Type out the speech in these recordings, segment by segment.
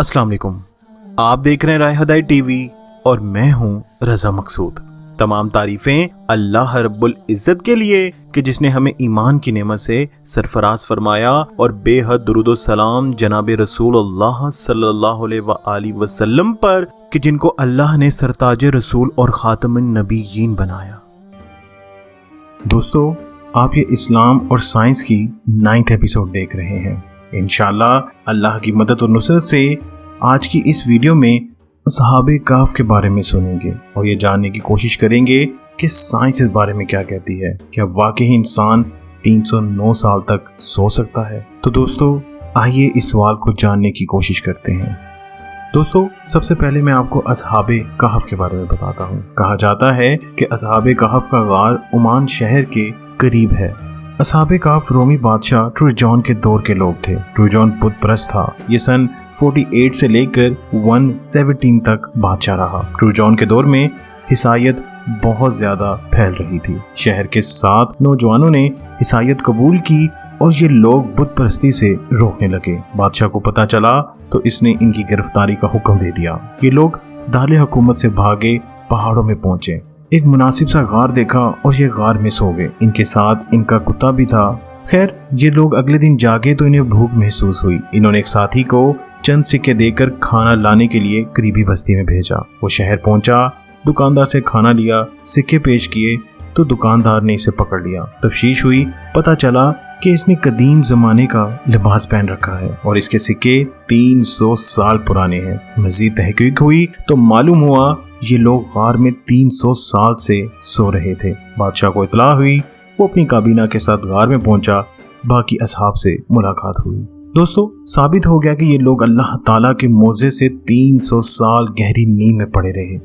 अस्सलाम वालेकुम। आप देख रहे हैं रायहदाई टीवी और मैं हूं रजा मकसूद। तमाम तारीफें अल्लाह रब्बुल इज़्ज़त के लिए कि जिसने हमें ईमान की नेमत से सरफराज फरमाया और बेहद दुरूद व सलाम जनाब रसूलुल्लाह सल्लल्लाहु अलैहि वसल्लम पर कि जिनको अल्लाह ने सरताज रसूल और खातमुन नबीयीन बनाया। दोस्तों, आप ये इस्लाम और साइंस की 9th एपिसोड देख रहे हैं। इंशाअल्लाह अल्लाह की मदद और नुसरत से आज की इस वीडियो में असहाबे कहफ के बारे में सुनेंगे और ये जानने की कोशिश करेंगे कि साइंस इस बारे में क्या कहती है। क्या वाकई इंसान 309 साल तक सो सकता है? तो दोस्तों, आइए इस सवाल को जानने की कोशिश करते हैं। दोस्तों, सबसे पहले मैं आपको असहाबे कहफ के बारे में बताता हूँ। कहा जाता है कि असहाबे कहफ का गार ओमान शहर के करीब है। असहाबे कहफ रोमी बादशाह ट्रोजन के दौर के लोग थे। ट्रोजन बुत परस्त था। ये सन 48 से लेकर 117 तक बादशाह रहा। ट्रोजन के दौर में ईसाईयत बहुत ज्यादा फैल रही थी। शहर के 7 नौजवानों ने ईसाईयत कबूल की और ये लोग बुत परस्ती से रोकने लगे। बादशाह को पता चला तो इसने इनकी गिरफ्तारी का हुक्म दे दिया। ये लोग दाले हुकूमत से भागे पहाड़ों में पहुंचे। एक मुनासिब सा गार देखा और ये गार में सो गए। इनके साथ इनका कुत्ता भी था। खैर, ये लोग अगले दिन जागे तो इन्हें भूख महसूस हुई। इन्होंने एक साथी को चंद सिक्के देकर खाना लाने के लिए करीबी बस्ती में भेजा। वो शहर पहुंचा, दुकानदार से खाना लिया, सिक्के पेश किए तो दुकानदार ने इसे पकड़ लिया। तफ्तीश हुई, पता चला कि इसने कदीम जमाने का लिबास पहन रखा है और इसके सिक्के 300 साल पुराने हैं। मजीद तहकीक हुई तो मालूम हुआ ये लोग गार में 300 साल से सो रहे थे। बादशाह को इतला हुई, वो अपनी काबीना के साथ गार में पहुंचा। बाकी असहाब से मुलाकात हुई। दोस्तों, साबित हो गया कि ये लोग अल्लाह ताला के मौजे से 300 साल गहरी नींद में पड़े रहे।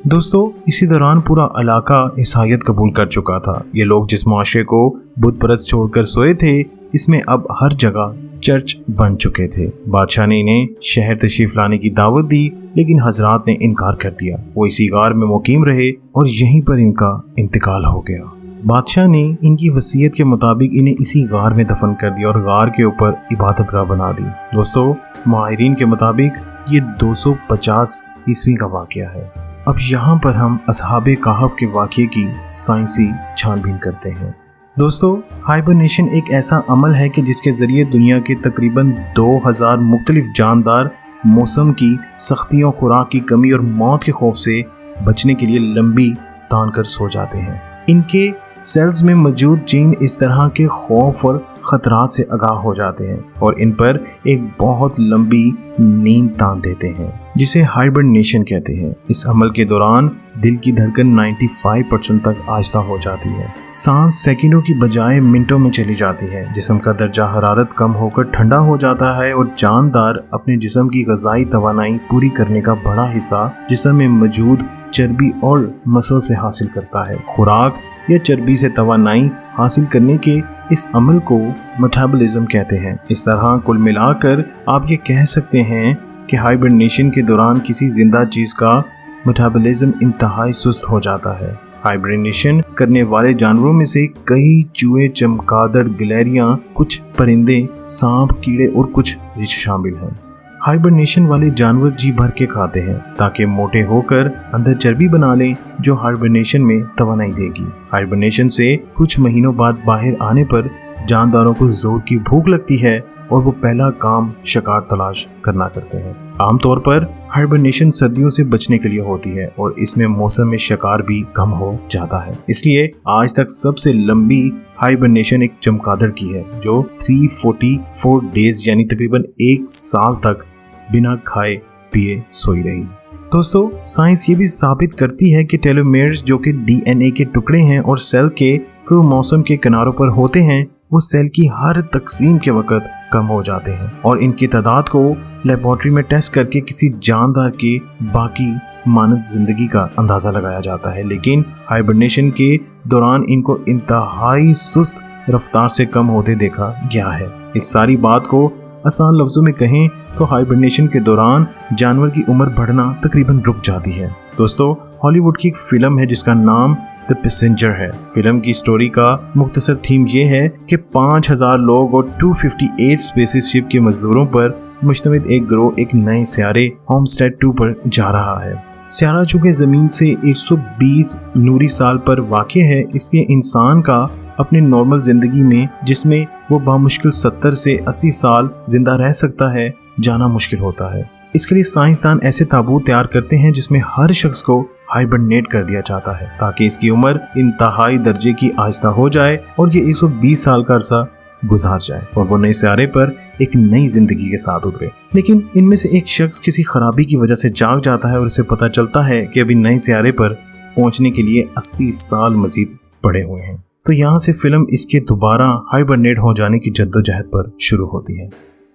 दोस्तों, इसी दौरान पूरा इलाका ईसाईयत कबूल कर चुका था। ये लोग जिस माशरे को बुत परस्त छोड़कर सोए थे, इसमें अब हर जगह चर्च बन चुके थे। बादशाह ने इन्हें शहर तशरीफ लाने की दावत दी, लेकिन हजरात ने इनकार कर दिया। वो इसी गार में मुकीम रहे और यहीं पर इनका इंतकाल हो गया। बादशाह ने इनकी वसीयत के मुताबिक इन्हें इसी गार में दफन कर दिया और गार के ऊपर इबादतगाह बना दी। दोस्तों, माहिरीन के मुताबिक ये 250 ईस्वी का वाकया है। अब यहाँ पर हम असहाबे कहफ के वाकये की साइंसी छानबीन करते हैं। दोस्तों, हाइबरनेशन एक ऐसा अमल है कि जिसके जरिए दुनिया के तकरीबन 2000 मुख्तलिफ जानदार मौसम की सख्तियों, खुराक की कमी और मौत के खौफ से बचने के लिए लंबी तान कर सो जाते हैं। इनके सेल्स में मौजूद जीन इस तरह के खौफ और खतरात से आगाह हो जाते हैं और इन पर एक बहुत लंबी नींद तान देते हैं, जिसे हाइबरनेशन कहते हैं। इस अमल के दौरान दिल की धड़कन 95% तक आहिस्ता हो जाती है। सांस सेकंडों की बजाय मिनटों में चली जाती है। जिस्म का दर्जा हरारत कम होकर ठंडा हो जाता है और जानदार अपने जिस्म की ग़िज़ाई तवानाई पूरी करने का बड़ा हिस्सा जिस्म में मौजूद चर्बी और मसल से हासिल करता है। खुराक या चर्बी से तवानाई हासिल करने के इस अमल को मेटाबॉलिज्म कहते हैं। इस तरह कुल मिलाकर आप ये कह सकते हैं कि हाइबरनेशन के दौरान किसी जिंदा चीज का मेटाबॉलिज्म इंतहाई सुस्त हो जाता है। हाइबरनेशन करने वाले जानवरों में से कई चूहे, चमगादड़, गिलहरियां, कुछ परिंदे, सांप, कीड़े और कुछ रिछ शामिल हैं। हाइबरनेशन वाले जानवर जी भर के खाते हैं ताकि मोटे होकर अंदर चर्बी बना लें जो हाइबरनेशन में तवानाई देगी। हाइबरनेशन से कुछ महीनों बाद बाहर आने पर जानदारों को जोर की भूख लगती है और वो पहला काम शिकार तलाश करना करते हैं। आमतौर पर हाइबरनेशन सर्दियों से बचने के लिए होती है और इसमें मौसम में शिकार भी कम हो जाता है। इसलिए आज तक सबसे लंबी हाइबरनेशन एक चमगादड़ की है जो 344 डेज यानी तकरीबन 1 साल तक बिना खाए पिए सोई रही। दोस्तों, साइंस ये भी साबित करती है कि टेलोमेर्स, जो कि डीएनए के टुकड़े हैं और सेल के क्रोमोसोम के किनारों पर होते हैं, वो सेल की हर तकसीम के वक्त कम हो जाते हैं और इनकी तादाद को लेबोरेटरी में टेस्ट करके किसी जानदार के बाकी मानव जिंदगी का अंदाजा लगाया जाता है। लेकिन हाइबरनेशन के दौरान इनको इंतहाई सुस्त रफ्तार से कम होते देखा गया है। इस सारी बात को आसान लफ्जों में कहें तो हाइबरनेशन के दौरान जानवर की उम्र बढ़ना तकरीबन रुक जाती है। दोस्तों, हॉलीवुड की एक फिल्म है जिसका नाम द पैसेंजर है। फिल्म की स्टोरी का मुख्तसर थीम ये है कि 5000 लोग और 258 स्पेसशिप के मजदूरों पर मुश्तमिल एक गिरोह एक नए सियारे होमस्टेड 2 पर जा रहा है। सियारा चूंकि जमीन से 120 नूरी साल पर वाक़ है, इसलिए इंसान का अपनी नॉर्मल जिंदगी में, जिसमें वो बामुश्किल 70 से 80 साल जिंदा रह सकता है, जाना मुश्किल होता है। इसके लिए साइंसदान ऐसे ताबूत तैयार करते हैं जिसमें हर शख्स को हाइबरनेट कर दिया जाता है ताकि इसकी उम्र इंतहाई दर्जे की आहिस्ता हो जाए और ये 120 साल का अरसा गुजार जाए और वो नए सियारे पर एक नई जिंदगी के साथ उतरे। लेकिन इनमें से एक शख्स किसी खराबी की वजह से जाग जाता है और उसे पता चलता है कि अभी नए सियारे पर पहुंचने के लिए 80 साल मजीद पड़े हुए हैं। तो यहाँ से फिल्म इसके दोबारा हाइबरनेट हो जाने की जद्दोजहद पर शुरू होती है।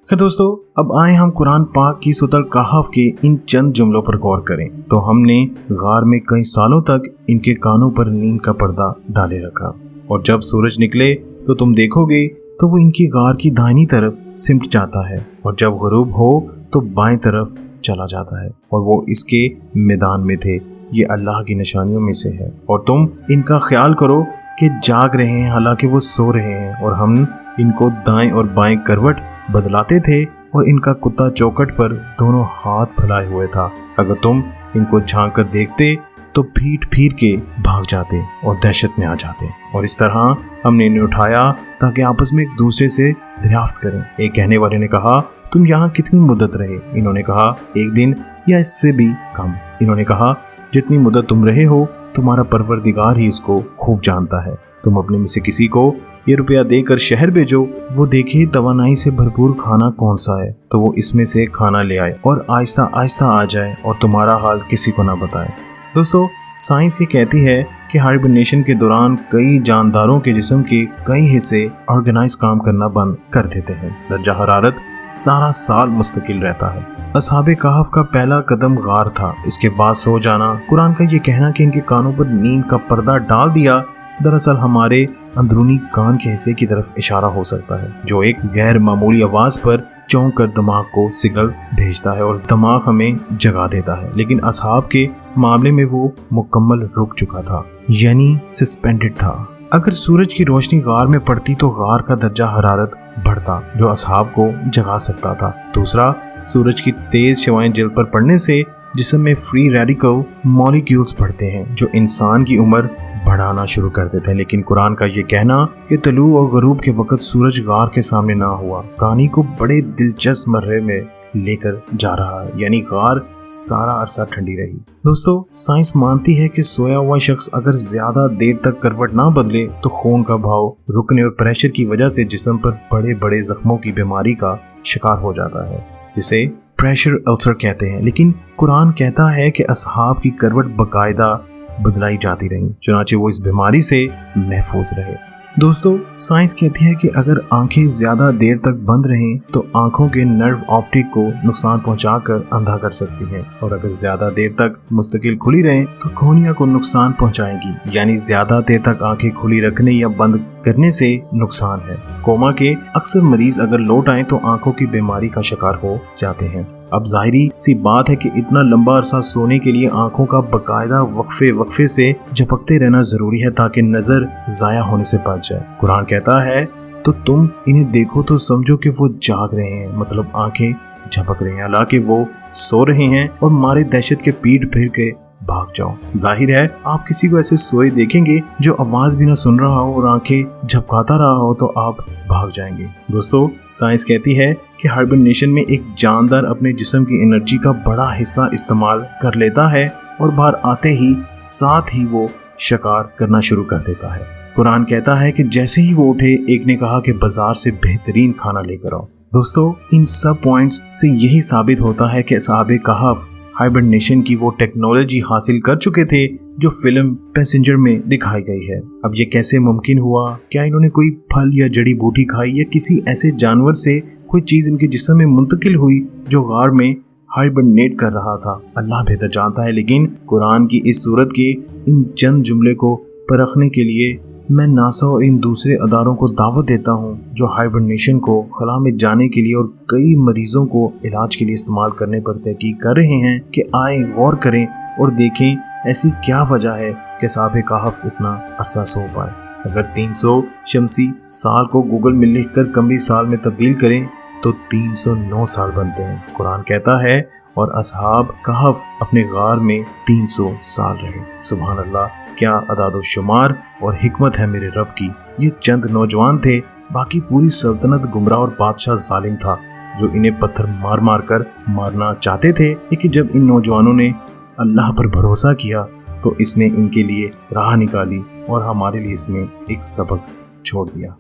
खैर दोस्तों, अब आए हम कुरान पाक की सूरह कहफ के इन चंद जुमलों पर गौर करें तो हमने गार में कई सालों तक इनके कानों पर नींद का पर्दा डाले रखा और जब सूरज निकले तो तुम देखोगे तो वो इनकी गार की दाहिनी तरफ सिमट जाता है और जब गुरूब हो तो बाएं तरफ चला जाता है और वो इसके मैदान में थे। ये अल्लाह की निशानियों में से है और तुम इनका ख्याल करो कि जाग रहे हैं हालांकि वो सो रहे हैं और हम इनको दाएं और बाएं करवट बदलाते थे और इनका कुत्ता चौखट पर दोनों हाथ फैलाए हुए था। अगर तुम इनको झांक कर देखते तो पीठ फिर के भाग जाते और दहशत में आ जाते और इस तरह हमने इन्हें उठाया ताकि आपस में एक दूसरे से दरियाफ्त करें। एक कहने वाले ने कहा, तुम यहाँ कितनी मुद्दत रहे? इन्होंने कहा, एक दिन या इससे भी कम। इन्होंने कहा, जितनी मुद्दत तुम रहे हो तुम्हारा परवरदिगार ही इसको खूब जानता है। तुम अपने में से किसी को ये रुपया देकर शहर भेजो, वो देखे तवानाई से भरपूर खाना कौन सा है तो वो इसमें से खाना ले आए और आहिस्ता आहिस्ता आ जाए और तुम्हारा हाल किसी को ना बताए। दोस्तों, साइंस ये कहती है कि हाइबरनेशन के दौरान कई जानदारों के जिस्म के कई हिस्से ऑर्गेनाइज काम करना बंद कर देते हैं। दर्जा हरारत सारा साल मुस्तकिल रहता है। असहाबे कहफ का पहला कदम गार था, इसके बाद सो जाना। कुरान का ये कहना कि इनके कानों पर नींद का पर्दा डाल दिया दरअसल हमारे अंदरूनी कान के हिस्से की तरफ इशारा हो सकता है जो एक गैर मामूली आवाज पर चौंक कर दिमाग को सिग्नल भेजता है और दिमाग हमें जगा देता है। लेकिन असहाब के मामले में वो मुकम्मल रुक चुका था, यानी सस्पेंडेड था। अगर सूरज की रोशनी गार में पड़ती तो गार का दर्जा हरारत बढ़ता जो असहाब को जगा सकता था। दूसरा, सूरज की तेज शवाएं जल पर पड़ने से जिस्म में फ्री रेडिकल मॉलिक्यूल्स बढ़ते हैं जो इंसान की उम्र बढ़ाना शुरू कर देते हैं। लेकिन कुरान का ये कहना कि तलू और गरूब के वक्त सूरज गार के सामने ना हुआ कहानी को बड़े दिलचस्प मर्रे में लेकर जा रहा है, यानी गार सारा अरसा ठंडी रही। दोस्तों, साइंस मानती है कि सोया हुआ शख्स अगर ज्यादा देर तक करवट ना बदले तो खून का बहाव रुकने और प्रेशर की वजह से जिस्म पर बड़े बड़े जख्मों की बीमारी का शिकार हो जाता है जिसे प्रेशर अल्सर कहते हैं। लेकिन कुरान कहता है कि असहाब की करवट बकायदा बदलाई जाती रही, चुनाचे वो इस बीमारी से महफूज रहे। दोस्तों, साइंस कहती है कि अगर आंखें ज्यादा देर तक बंद रहें तो आंखों के नर्व ऑप्टिक को नुकसान पहुंचाकर अंधा कर सकती हैं और अगर ज्यादा देर तक मुस्तकिल खुली रहें तो कोर्निया को नुकसान पहुंचाएगी, यानी ज्यादा देर तक आंखें खुली रखने या बंद करने से नुकसान है। कोमा के अक्सर मरीज अगर लौट आए तो आंखों की बीमारी का शिकार हो जाते हैं। अब जाहिरी सी बात है कि इतना लंबा अरसा सोने के लिए आंखों का बकायदा वक्फे से झपकते रहना जरूरी है ताकि नजर जाया होने से बच जाए। कुरान कहता है तो तुम इन्हें देखो तो समझो कि वो जाग रहे हैं, मतलब आंखें झपक रहे हैं, हालांकि वो सो रहे हैं और मारे दहशत के पीठ फिर के भाग जाओ। जाहिर है आप किसी को ऐसे सोए देखेंगे जो आवाज भी ना सुन रहा हो और आंखें झपकाता रहा हो तो आप भाग जाएंगे। दोस्तों, साइंस कहती है कि हाइबरनेशन में एक जानदार अपने जिस्म की एनर्जी का बड़ा हिस्सा इस्तेमाल कर लेता है और बाहर आते ही साथ ही वो शिकार करना शुरू कर देता है। कुरान कहता है कि जैसे ही वो उठे एक ने कहा कि बाजार से बेहतरीन खाना लेकर आओ। दोस्तों, इन सब पॉइंट्स से यही साबित होता है कि असहाबे कहफ हाइबरनेशन की वो टेक्नोलॉजी हासिल कर चुके थे जो फिल्म पैसेंजर में दिखाई गई है। अब ये कैसे मुमकिन हुआ? क्या इन्होंने कोई फल या जड़ी बूटी खाई या किसी ऐसे जानवर से कोई चीज इनके जिस्म में मुंतकिल हुई जो गार में हाइबरनेट कर रहा था? अल्लाह बेहतर जानता है। लेकिन कुरान की इस सूरत के इन चंद जुमले को परखने के लिए मैं नासा और इन दूसरे अदारों को दावत देता हूँ जो हाइबरनेशन को खला में जाने के लिए और कई मरीजों को इलाज के लिए इस्तेमाल करने पर तहकीक कर रहे हैं कि आए गौर करें और देखें ऐसी क्या वजह है कि असहाबे कहफ इतना अरसा सो पाए। अगर 300 शमसी साल को गूगल में लिखकर कमरी साल में तब्दील करें तो 309 साल बनते हैं। कुरान कहता है और असहाब कहफ अपने गार में 300 साल रहे। सुभान अल्लाह, क्या अदादो शुमार और हिकमत है मेरे रब की। ये चंद नौजवान थे, बाकी पूरी सल्तनत गुमराह और बादशाह जालिम था जो इन्हें पत्थर मार मार कर मारना चाहते थे। लेकिन जब इन नौजवानों ने अल्लाह पर भरोसा किया तो इसने इनके लिए राह निकाली और हमारे लिए इसमें एक सबक छोड़ दिया।